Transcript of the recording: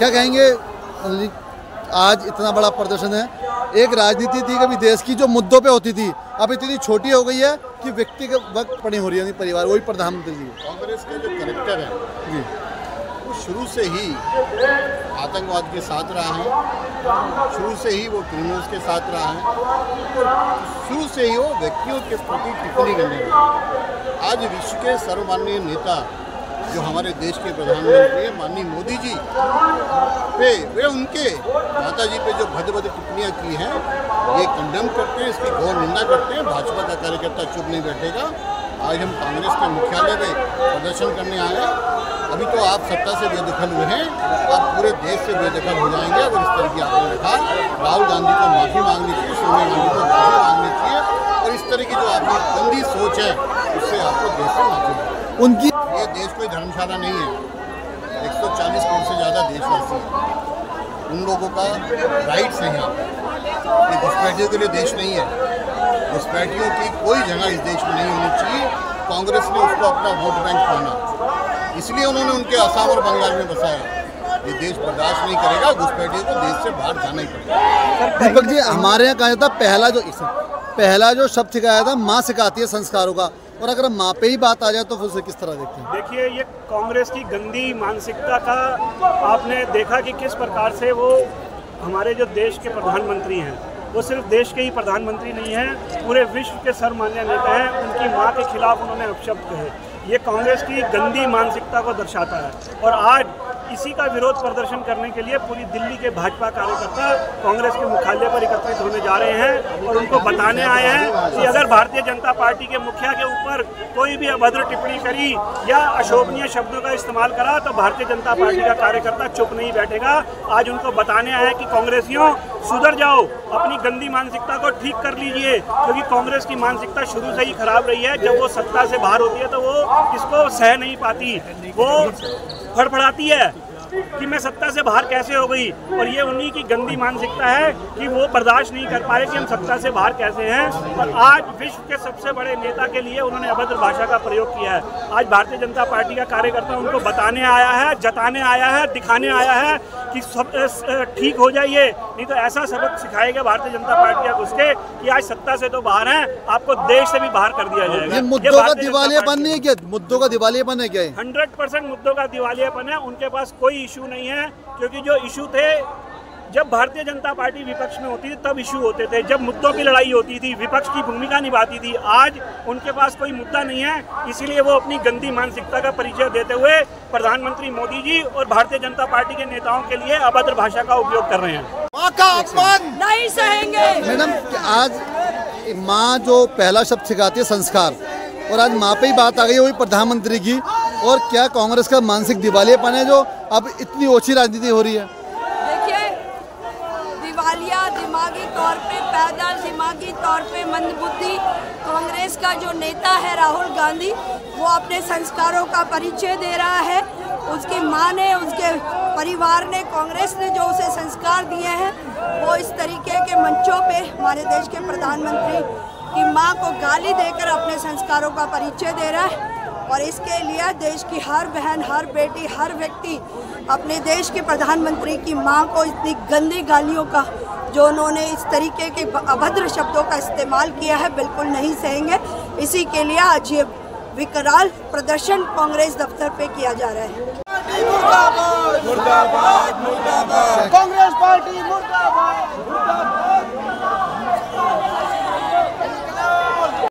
क्या कहेंगे, आज इतना बड़ा प्रदर्शन है। एक राजनीति थी कभी देश की जो मुद्दों पे होती थी, अब इतनी छोटी हो गई है कि व्यक्तिगत पड़ी हो रही है परिवार, वही प्रधानमंत्री जी। कांग्रेस का जो कैरेक्टर है जी, वो शुरू से ही आतंकवाद के साथ रहा है, शुरू से ही वो क्रिमिनल्स के साथ रहा है, शुरू से ही वो व्यक्तियों के प्रति टिप्पणी करने लगा। आज विश्व के सर्वमान्य नेता जो हमारे देश के प्रधानमंत्री हैं माननीय मोदी जी पे, वे उनके माता जी पे जो भद्द टिप्पणियाँ की हैं, ये कंडेम करते हैं, इसकी घोर निंदा करते हैं। भाजपा का कार्यकर्ता चुप नहीं बैठेगा। आज हम कांग्रेस के मुख्यालय में प्रदर्शन करने आए हैं। अभी तो आप सत्ता से बेदखल हुए हैं, आप पूरे देश से बेदखल हो जाएंगे अगर इस तरह की आपने रखा। राहुल गांधी को माफ़ी मांगनी चाहिए, सोनिया गांधी को माफ़ी मांगनी चाहिए, और इस तरह की जो आपकी गंदी सोच है उससे आपको देश से माफी मांगनी। उनकी ये देश कोई धर्मशाला नहीं है। 140 करोड़ से ज़्यादा देशवासी हैं, उन लोगों का राइट्स है यहाँ पे। ये घुसपैठियों के लिए देश नहीं है। घुसपैठियों की कोई जगह इस देश में नहीं होनी चाहिए। कांग्रेस ने उसको अपना वोट बैंक माना, इसलिए उन्होंने उनके असम और बंगाल में बसाया। ये देश बर्दाश्त नहीं करेगा, घुसपैठियों को देश से बाहर जाना ही पड़ेगा। दीपक जी, हमारे यहाँ कहा जाता पहला जो शब्द सिखाया था, माँ सिखाती है संस्कारों का, और अगर माँ पे ही बात आ जाए तो उसे किस तरह देखते हैं? देखिए, ये कांग्रेस की गंदी मानसिकता का आपने देखा कि किस प्रकार से वो हमारे जो देश के प्रधानमंत्री हैं, वो सिर्फ देश के ही प्रधानमंत्री नहीं हैं, पूरे विश्व के सर्वमान्य नेता हैं। उनकी माँ के खिलाफ उन्होंने अपशब्द कहे। ये कांग्रेस की गंदी मानसिकता को दर्शाता है। और आज इसी का विरोध प्रदर्शन करने के लिए पूरी दिल्ली के भाजपा कार्यकर्ता कांग्रेस के मुख्यालय पर एकत्रित होने जा रहे हैं और उनको बताने आए हैं कि अगर भारतीय जनता पार्टी के मुखिया के ऊपर कोई भी अभद्र टिप्पणी करी या अशोभनीय शब्दों का इस्तेमाल करा तो भारतीय जनता पार्टी का कार्यकर्ता चुप नहीं बैठेगा। आज उनको बताने आए हैं कि कांग्रेसियों सुधर जाओ, अपनी गंदी मानसिकता को ठीक कर लीजिए, क्योंकि कांग्रेस की मानसिकता शुरू से ही खराब रही है। जब वो सत्ता से बाहर होती है तो वो इसको सह नहीं पाती, वो फड़फड़ाती है कि मैं सत्ता से बाहर कैसे हो गई। और ये उन्हीं की गंदी मानसिकता है कि वो बर्दाश्त नहीं कर पा रहे कि हम सत्ता से बाहर कैसे हैं। और आज विश्व के सबसे बड़े नेता के लिए उन्होंने अभद्र भाषा का प्रयोग किया है। आज भारतीय जनता पार्टी का कार्यकर्ता उनको बताने आया है, जताने आया है, दिखाने आया है कि सब ठीक हो जाइए, नहीं तो ऐसा सबक सिखाएगा भारतीय जनता पार्टी का उसके कि आज सत्ता से तो बाहर हैं, आपको देश से भी बाहर कर दिया जाएगा। ये मुद्दों का दिवालियापन नहीं है क्या? मुद्दों का दिवालियापन है क्या? 100% मुद्दों का दिवालियापन है। उनके पास कोई इशू नहीं है, क्योंकि जो इशू थे जब भारतीय जनता पार्टी विपक्ष में होती थी तब इशू होते थे, जब मुद्दों की लड़ाई होती थी, विपक्ष की भूमिका निभाती थी। आज उनके पास कोई मुद्दा नहीं है, इसीलिए वो अपनी गंदी मानसिकता का परिचय देते हुए प्रधानमंत्री मोदी जी और भारतीय जनता पार्टी के नेताओं के लिए अभद्र भाषा का उपयोग कर रहे हैं। माँ का अपमान नहीं सहेंगे। मैडम, आज माँ जो पहला शब्द सिखाती है संस्कार, और आज माँ पे ही बात आ गई वही प्रधानमंत्री की, और क्या कांग्रेस का मानसिक दिवालियापन है जो अब इतनी ओछी राजनीति हो रही है? देखिए, दिवालिया दिमागी तौर पे पैदा, दिमागी तौर पे मंदबुद्धि कांग्रेस का जो नेता है राहुल गांधी, वो अपने संस्कारों का परिचय दे रहा है। उसकी माँ ने, उसके परिवार ने, कांग्रेस ने जो उसे संस्कार दिए हैं, वो इस तरीके के मंचों पे हमारे देश के प्रधानमंत्री की माँ को गाली देकर अपने संस्कारों का परिचय दे रहा है। और इसके लिए देश की हर बहन, हर बेटी, हर व्यक्ति अपने देश के प्रधानमंत्री की मां को इतनी गंदी गालियों का, जो उन्होंने इस तरीके के अभद्र शब्दों का इस्तेमाल किया है, बिल्कुल नहीं सहेंगे। इसी के लिए आज ये विकराल प्रदर्शन कांग्रेस दफ्तर पे किया जा रहा है। मुर्दाबाद मुर्दाबाद मुर्दाबाद, कांग्रेस पार्टी मुर्दाबाद।